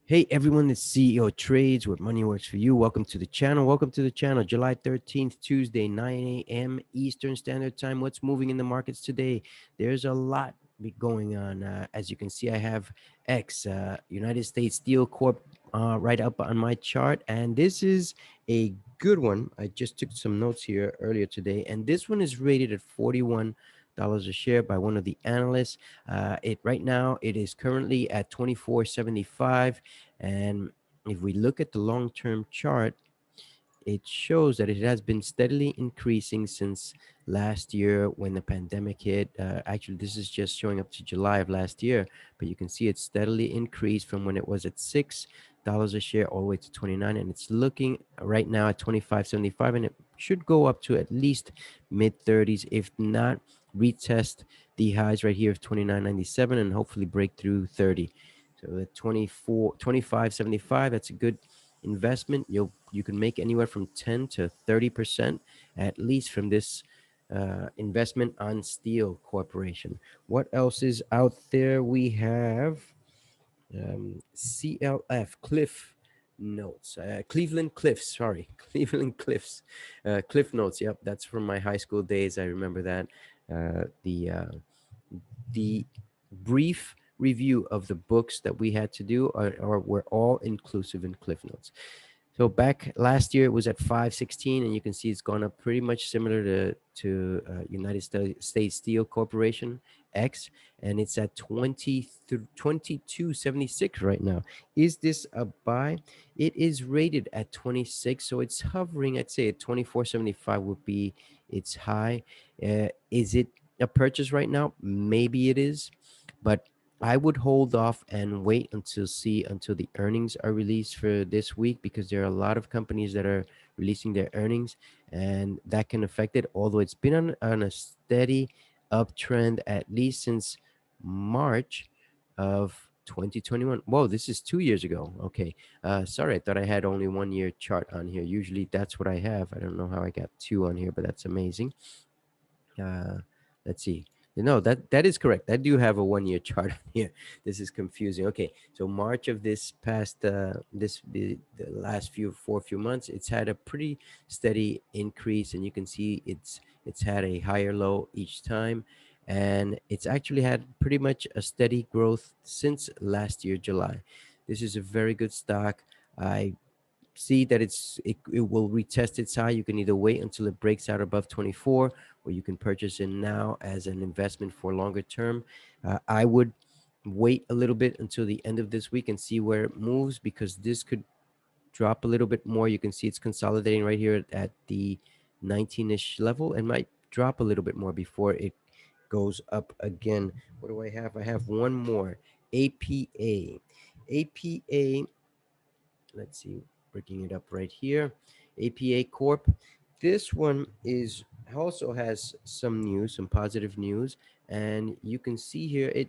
Hey everyone, it's CEO Trades where money works for you. Welcome to the channel. Welcome to the channel. July 13th, Tuesday, 9 a.m. Eastern Standard Time. What's moving in the markets today? There's a lot going on. As you can see, I have X, United States Steel Corp, right up on my chart. And this is a good one. I just took some notes here earlier today. And this one is rated at $41 a share by one of the analysts. It right now it is currently at 24.75, and if we look at the long-term chart, it shows that it has been steadily increasing since last year when the pandemic hit. Actually, this is just showing up to July of last year, but you can see it steadily increased from when it was at $6 a share all the way to 29, and it's looking right now at 25.75, and it should go up to at least mid 30s, if not retest the highs right here of 29.97 and hopefully break through 30. So at 25.75, that's a good investment. You can make anywhere from 10 to 30% at least from this investment on Steel Corporation. What else is out there? We have CLF, Cliff Notes, Cleveland Cliffs, sorry, Cleveland Cliffs, Cliff Notes. Yep, that's from my high school days. I remember that. The brief review of the books that we had to do were all inclusive in Cliff Notes. So back last year it was at 516, and you can see it's gone up pretty much similar to United States Steel Corporation X, and it's at 22.76 right now. Is this a buy? It is rated at 26, so it's hovering. I'd say at 24.75 would be its high. Is it a purchase right now? Maybe it is, but I would hold off and wait until the earnings are released for this week, because there are a lot of companies that are releasing their earnings, and that can affect it. Although it's been on a steady uptrend at least since March of 2021. Whoa, this is 2 years ago. Okay. Sorry, I thought I had only 1 year chart on here. Usually that's what I have. I don't know how I got two on here, but that's amazing. Uh, let's see. No, that is correct. I do have a 1 year chart on here. This is confusing. Okay, so March of this past the last few months, it's had a pretty steady increase, and you can see it's had a higher low each time, and it's actually had pretty much a steady growth since last year July. This is a very good stock. I see that it will retest its high. You can either wait until it breaks out above 24, or you can purchase it now as an investment for longer term. I would wait a little bit until the end of this week and see where it moves, because this could drop a little bit more. You can see it's consolidating right here at the 19-ish level, and might drop a little bit more before it goes up again. What do I have? I have one more. APA. APA, let's see, breaking it up right here. APA Corp. This one is also has some news, some positive news, and you can see here it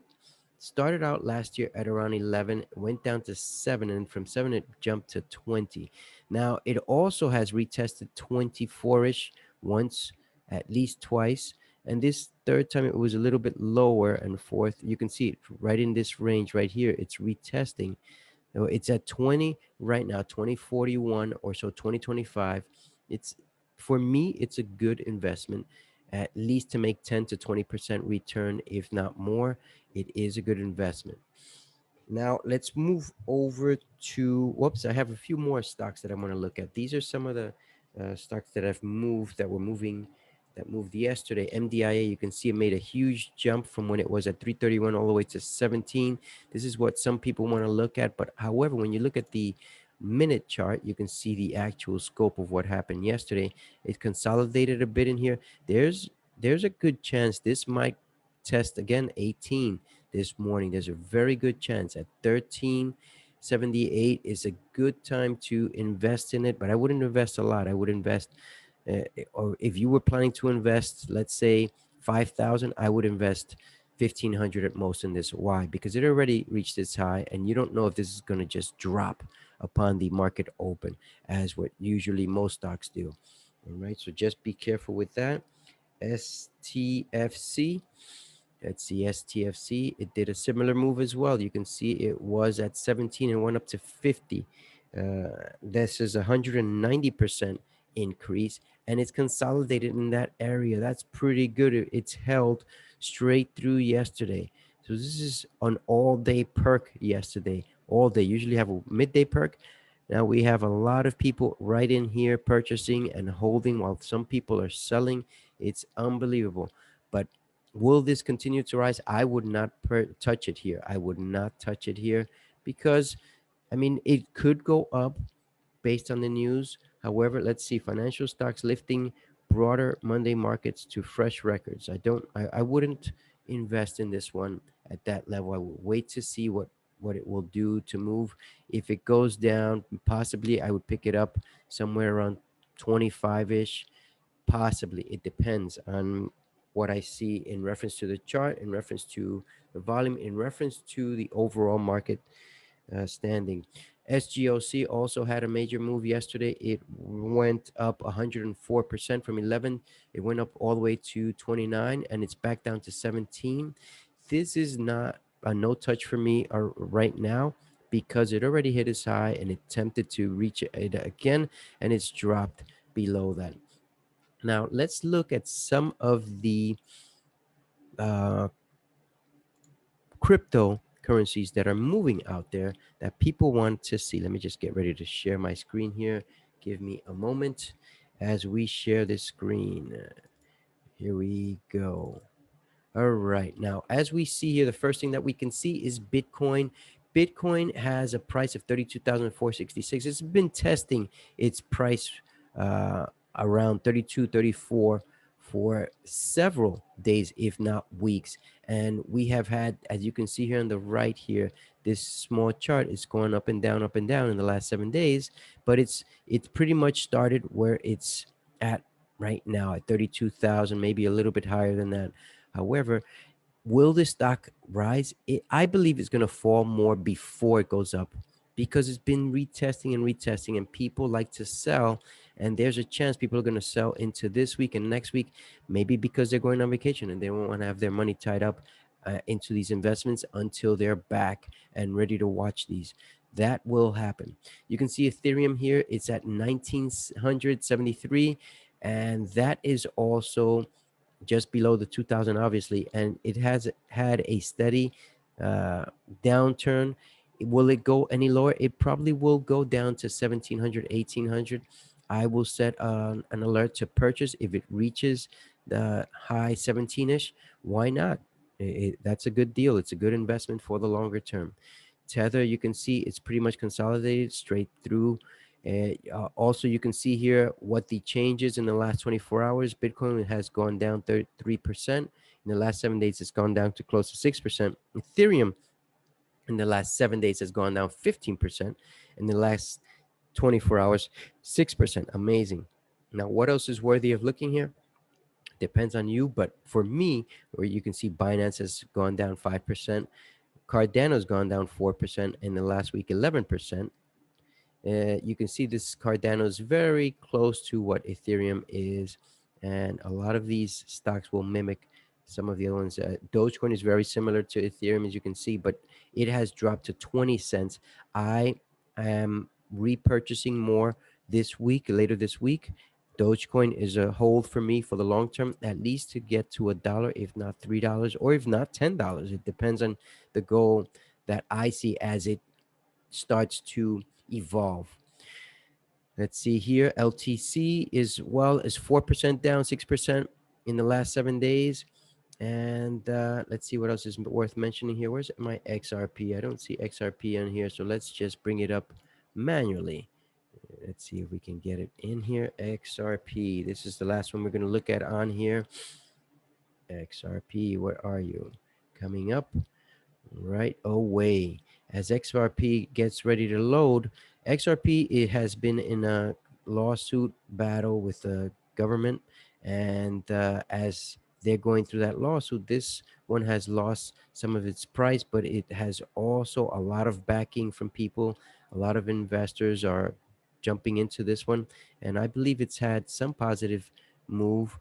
started out last year at around 11, went down to 7, and from 7 it jumped to 20. Now it also has retested 24ish once, at least twice, and this third time it was a little bit lower, and fourth you can see it right in this range right here. It's retesting. So it's at 20 right now, 2041 or so, 2025. It's, for me, it's a good investment, at least to make 10 to 20% return, if not more. It is a good investment. Now let's move over to, whoops, I have a few more stocks that I want to look at. These are some of the stocks that have moved, that moved yesterday. MDIA, you can see it made a huge jump from when it was at 331 all the way to 17. This is what some people want to look at, but however, when you look at the minute chart, you can see the actual scope of what happened yesterday. It consolidated a bit in here. There's a good chance this might test again 18 this morning. There's a very good chance at 13.78 is a good time to invest in it, but I wouldn't invest a lot. I would invest, or if you were planning to invest, let's say 5,000, I would invest 1,500 at most in this. Why? Because it already reached its high, and you don't know if this is going to just drop upon the market open, as what usually most stocks do. All right, so just be careful with that. STFC. Let's see, STFC, it did a similar move as well. You can see it was at 17 and went up to 50. This is 190% increase, and it's consolidated in that area. That's pretty good. It's held straight through yesterday. So this is an all-day perk yesterday. All day. Usually have a midday perk. Now we have a lot of people right in here purchasing and holding while some people are selling. It's unbelievable. But will this continue to rise? I would not touch it here. I would not touch it here because, I mean, it could go up based on the news. However, let's see, financial stocks lifting broader Monday markets to fresh records. I wouldn't invest in this one at that level. I would wait to see what it will do to move. If it goes down, possibly I would pick it up somewhere around 25-ish. Possibly. It depends on what I see in reference to the chart, in reference to the volume, in reference to the overall market standing. SGOC also had a major move yesterday. It went up 104% from 11. It went up all the way to 29, and it's back down to 17. This is not a no touch for me right now because it already hit its high and it attempted to reach it again, and it's dropped below that. Now, let's look at some of the uh, cryptocurrencies that are moving out there that people want to see. Let me just get ready to share my screen here. Give me a moment as we share this screen. Here we go. All right. Now, as we see here, the first thing that we can see is Bitcoin. Bitcoin has a price of 32,466. It's been testing its price uh, around 32, 34 for several days, if not weeks. And we have had, as you can see here on the right here, this small chart is going up and down in the last 7 days. But it's pretty much started where it's at right now at 32,000, maybe a little bit higher than that. However, will the stock rise? I believe it's going to fall more before it goes up because it's been retesting and retesting, and people like to sell. And there's a chance people are going to sell into this week and next week, maybe because they're going on vacation and they won't want to have their money tied up into these investments until they're back and ready to watch these. That will happen. You can see Ethereum here. It's at 1973, and that is also just below the 2000, obviously, and it has had a steady uh, downturn. Will it go any lower? It probably will go down to 1700, 1800. I will set an alert to purchase if it reaches the high 17ish. Why not? That's a good deal. It's a good investment for the longer term. Tether, you can see it's pretty much consolidated straight through. Also, you can see here what the changes in the last 24 hours. Bitcoin has gone down 3%. In the last 7 days, it's gone down to close to 6%. Ethereum in the last 7 days has gone down 15%. In the last 24 hours, 6%. Amazing. Now, what else is worthy of looking here? Depends on you, but for me, where you can see Binance has gone down 5%, Cardano's gone down 4% in the last week, 11%. You can see this Cardano is very close to what Ethereum is, and a lot of these stocks will mimic some of the other ones. Dogecoin is very similar to Ethereum, as you can see, but it has dropped to 20 cents. I am repurchasing more this week, later this week. Dogecoin is a hold for me for the long term, at least to get to $1, if not $3, or if not $10. It depends on the goal that I see as it starts to evolve. Let's see here. LTC is 4% down, 6% in the last 7 days. And let's see what else is worth mentioning here. Where's my XRP? I don't see XRP on here, so let's just bring it up manually. Let's see if we can get it in here. XRP. This is the last one we're going to look at on here. XRP, where are you? Coming up right away. As XRP gets ready to load, XRP, it has been in a lawsuit battle with the government, and as they're going through that lawsuit, this one has lost some of its price, but it has also a lot of backing from people. A lot of investors are jumping into this one, and I believe it's had some positive move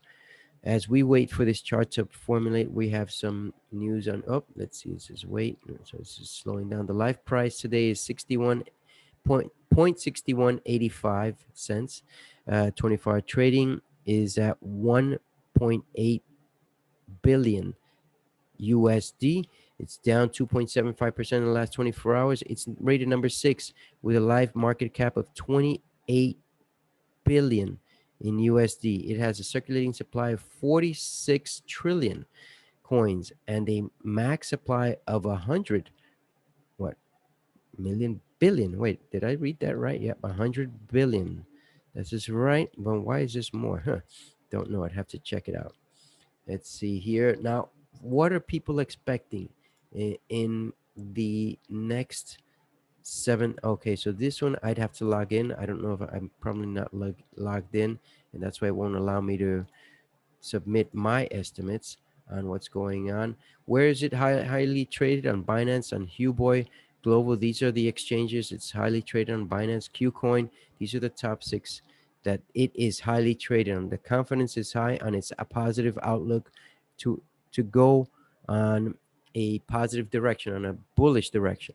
As we wait for this chart to formulate, we have some news on. Oh, let's see. This is wait. So this is slowing down. The live price today is 61.85 cents. 24-hour trading is at 1.8 billion USD. It's down 2.75% in the last 24 hours. It's rated number 6 with a live market cap of 28 billion in USD. It has a circulating supply of 46 trillion coins and a max supply of 100 what million billion. Wait, did I read that right? Yep, 100 billion. This is right. But why is this more? Huh. Don't know. I'd have to check it out. Let's see here. Now, what are people expecting in the next seven? Okay, so this one I'd have to log in. I don't know if I'm probably not logged in, and that's why it won't allow me to submit my estimates on what's going on. Where is it highly traded? On Binance, on Huboy Global. These are the exchanges. It's highly traded on Binance, Qcoin. These are the top 6 that it is highly traded on. The confidence is high on its a positive outlook to go on a positive direction, on a bullish direction.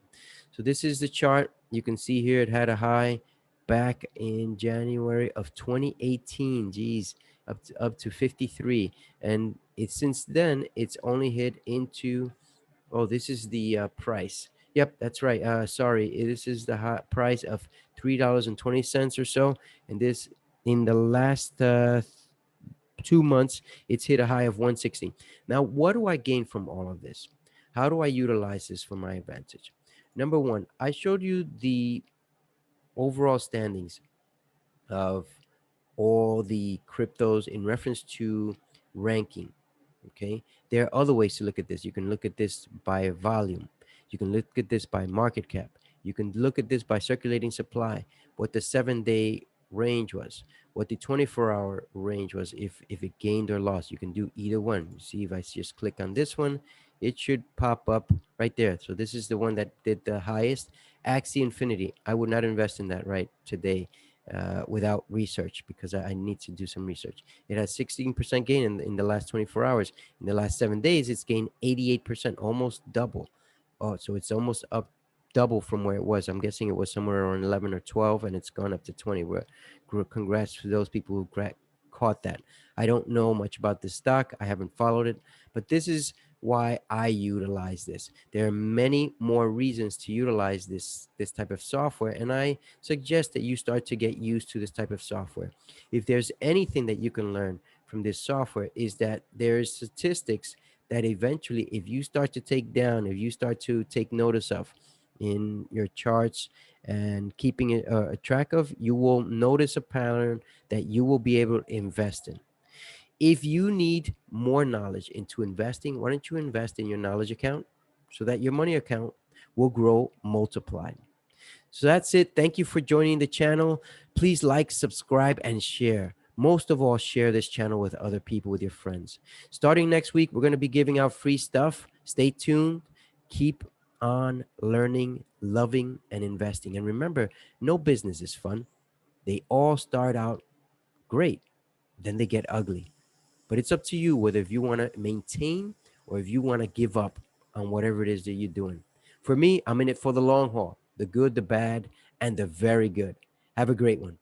So this is the chart. You can see here it had a high back in January of 2018. Geez, up to 53, and it's since then it's only hit into. Oh, this is the price. Yep, that's right. Sorry, this is the price of $3.20 or so, and this in the last 2 months it's hit a high of 160. Now, what do I gain from all of this? How do I utilize this for my advantage? Number one, I showed you the overall standings of all the cryptos in reference to ranking. Okay, there are other ways to look at this. You can look at this by volume, you can look at this by market cap, you can look at this by circulating supply, what the 7-day range was, what the 24-hour range was, if it gained or lost. You can do either one. You see, if I just click on this one, it should pop up right there. So this is the one that did the highest. Axie Infinity, I would not invest in that right today without research, because I need to do some research. It has 16% gain in the last 24 hours. In the last 7 days, it's gained 88%, almost double. Oh, so it's almost up double from where it was. I'm guessing it was somewhere around 11 or 12, and it's gone up to 20. Where, congrats to those people who caught that. I don't know much about this stock. I haven't followed it, but this is why I utilize this. There are many more reasons to utilize this type of software, and I suggest that you start to get used to this type of software. If there's anything that you can learn from this software, is that there's statistics that eventually, if you start to take down, if you start to take notice of in your charts and keeping it a track of, you will notice a pattern that you will be able to invest in. If you need more knowledge into investing, why don't you invest in your knowledge account so that your money account will grow multiplied? So that's it. Thank you for joining the channel. Please like, subscribe, and share. Most of all, share this channel with other people, with your friends. Starting next week, we're going to be giving out free stuff. Stay tuned. Keep on learning, loving, and investing. And remember, no business is fun. They all start out great, then they get ugly. But it's up to you whether if you want to maintain or if you want to give up on whatever it is that you're doing. For me, I'm in it for the long haul, the good, the bad, and the very good. Have a great one.